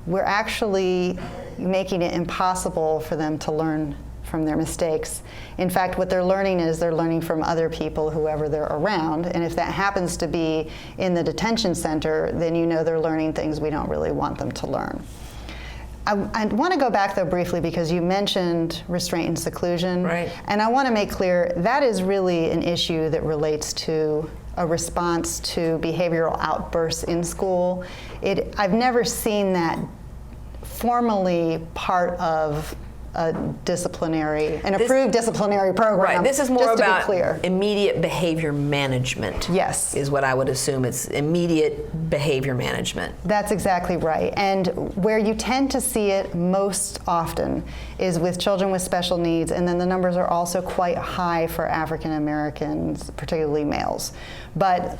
Speaker 3: we're actually making it impossible for them to learn from their mistakes. In fact, what they're learning is they're learning from other people, whoever they're around. And if that happens to be in the detention center, then you know they're learning things we don't really want them to learn. I want to go back, though, briefly, because you mentioned restraint and seclusion.
Speaker 2: Right.
Speaker 3: And I want to make clear that is really an issue that relates to a response to behavioral outbursts in school. I've never seen that formally part of an approved disciplinary program.
Speaker 2: Right. This is more
Speaker 3: just
Speaker 2: about
Speaker 3: to be clear.
Speaker 2: Immediate behavior management.
Speaker 3: Yes.
Speaker 2: Is what I would assume. It's immediate behavior management.
Speaker 3: That's exactly right. And where you tend to see it most often is with children with special needs, and then the numbers are also quite high for African Americans, particularly males. But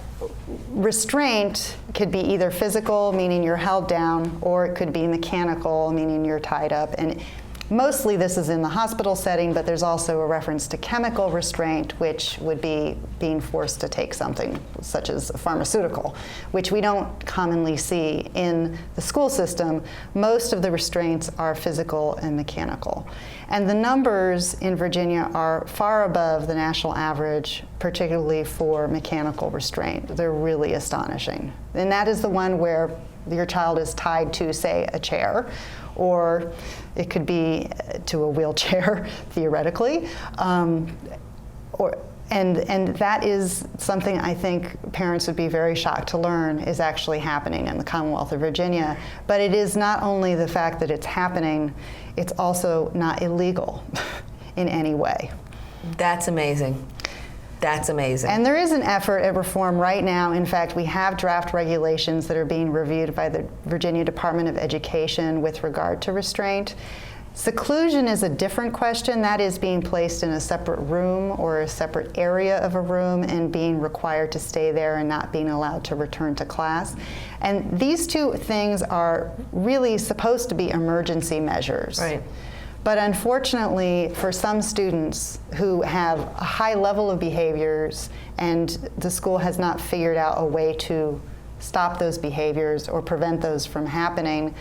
Speaker 3: restraint could be either physical, meaning you're held down, or it could be mechanical, meaning you're tied up. And mostly this is in the hospital setting, but there's also a reference to chemical restraint, which would be being forced to take something such as a pharmaceutical, which we don't commonly see in the school system. Most of the restraints are physical and mechanical. And the numbers in Virginia are far above the national average, particularly for mechanical restraint. They're really astonishing. And that is the one where your child is tied to, say, a chair, or it could be to a wheelchair, theoretically. And that is something I think parents would be very shocked to learn is actually happening in the Commonwealth of Virginia. But it is not only the fact that it's happening, it's also not illegal in any way.
Speaker 2: That's amazing. That's amazing.
Speaker 3: And there is an effort at reform right now. In fact, we have draft regulations that are being reviewed by the Virginia Department of Education with regard to restraint. Seclusion is a different question. That is being placed in a separate room or a separate area of a room and being required to stay there and not being allowed to return to class. And these two things are really supposed to be emergency measures.
Speaker 2: Right.
Speaker 3: But unfortunately, for some students who have a high level of behaviors and the school has not figured out a way to stop those behaviors or prevent those from happening,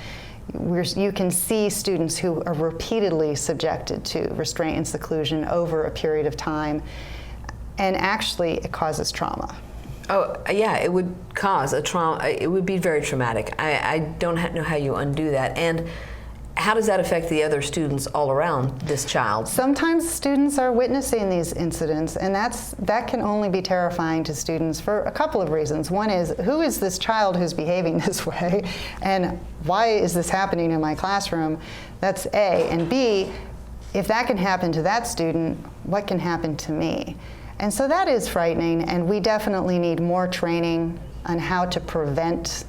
Speaker 3: you can see students who are repeatedly subjected to restraint and seclusion over a period of time, and actually it causes trauma.
Speaker 2: Oh, yeah, it would cause a trauma. It would be very traumatic. I don't know how you undo that. And how does that affect the other students all around this child?
Speaker 3: Sometimes students are witnessing these incidents, and that can only be terrifying to students for a couple of reasons. One is, who is this child who's behaving this way, and why is this happening in my classroom? That's A. And B, if that can happen to that student, what can happen to me? And so that is frightening, and we definitely need more training on how to prevent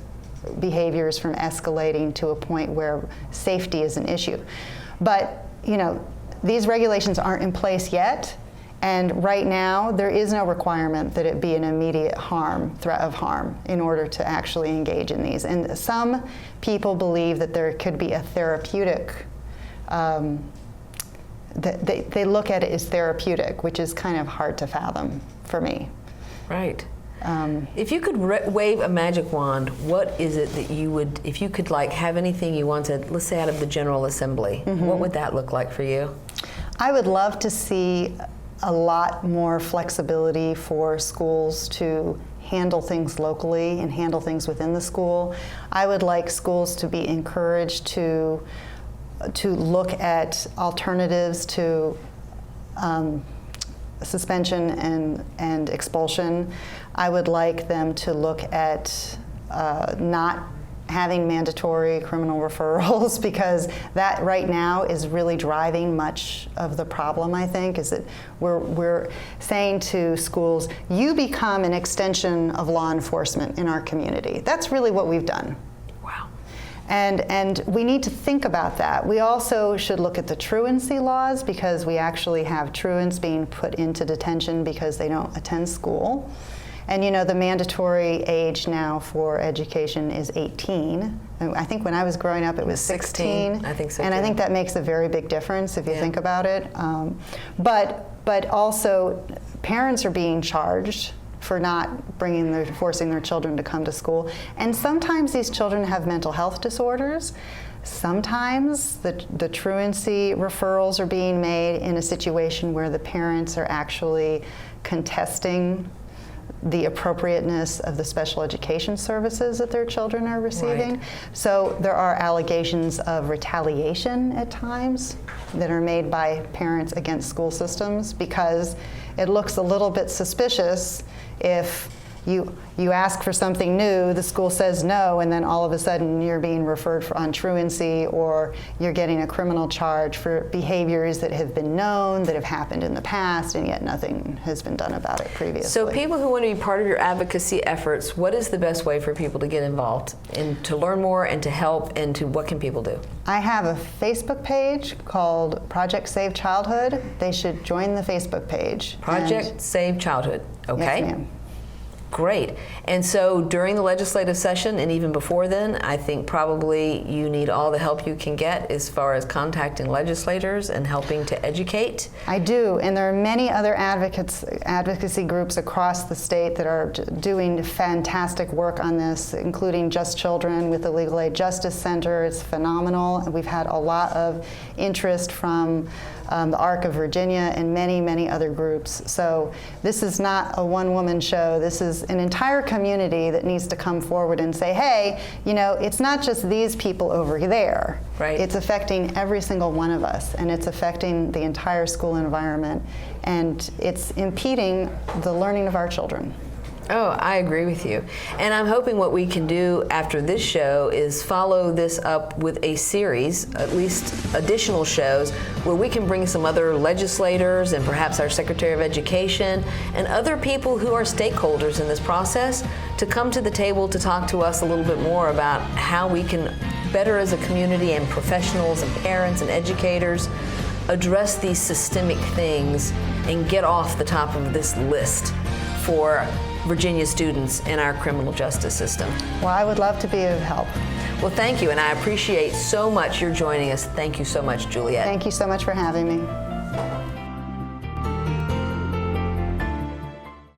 Speaker 3: behaviors from escalating to a point where safety is an issue. But, you know, these regulations aren't in place yet, and right now there is no requirement that it be an immediate threat of harm in order to actually engage in these. And some people believe that there could be a therapeutic, they look at it as therapeutic, which is kind of hard to fathom for me.
Speaker 2: Right. If you could wave a magic wand, what is it that you would, if you could like have anything you wanted, let's say out of the General Assembly, what would that look like for you?
Speaker 3: I would love to see a lot more flexibility for schools to handle things locally and handle things within the school. I would like schools to be encouraged to look at alternatives to suspension and expulsion. I would like them to look at not having mandatory criminal referrals, because that right now is really driving much of the problem, I think, is that we're saying to schools, you become an extension of law enforcement in our community. That's really what we've done.
Speaker 2: Wow.
Speaker 3: And we need to think about that. We also should look at the truancy laws, because we actually have truants being put into detention because they don't attend school. And you know, the mandatory age now for education is 18. I think when I was growing up it was 16.
Speaker 2: I think so.
Speaker 3: And
Speaker 2: too.
Speaker 3: I think that makes a very big difference if you think about it. But also, parents are being charged for not forcing their children to come to school. And sometimes these children have mental health disorders. Sometimes the truancy referrals are being made in a situation where the parents are actually contesting the appropriateness of the special education services that their children are receiving.
Speaker 2: Right.
Speaker 3: So there are allegations of retaliation at times that are made by parents against school systems, because it looks a little bit suspicious if you ask for something new, the school says no, and then all of a sudden you're being referred on truancy, or you're getting a criminal charge for behaviors that have been known, that have happened in the past, and yet nothing has been done about it previously.
Speaker 2: So people who want to be part of your advocacy efforts, what is the best way for people to get involved and to learn more and to help, and to what can people do?
Speaker 3: I have a Facebook page called Project Save Childhood. They should join the Facebook page.
Speaker 2: Project Save Childhood, okay?
Speaker 3: Yes, ma'am.
Speaker 2: Great. And so during the legislative session and even before then, I think probably you need all the help you can get as far as contacting legislators and helping to educate.
Speaker 3: I do, and there are many other advocacy groups across the state that are doing fantastic work on this, including Just Children with the Legal Aid Justice Center. It's phenomenal, and we've had a lot of interest from the ARC of Virginia and many, many other groups. So this is not a one-woman show. This is an entire community that needs to come forward and say, hey, you know, it's not just these people over there.
Speaker 2: Right.
Speaker 3: It's affecting every single one of us, and it's affecting the entire school environment, and it's impeding the learning of our children.
Speaker 2: Oh, I agree with you. And I'm hoping what we can do after this show is follow this up with a series, at least additional shows, where we can bring some other legislators and perhaps our Secretary of Education and other people who are stakeholders in this process to come to the table to talk to us a little bit more about how we can better as a community, and professionals and parents and educators, address these systemic things and get off the top of this list for Virginia students in our criminal justice system.
Speaker 3: Well, I would love to be of help.
Speaker 2: Well, thank you, and I appreciate so much your joining us. Thank you so much, Juliet.
Speaker 3: Thank you so much for having me.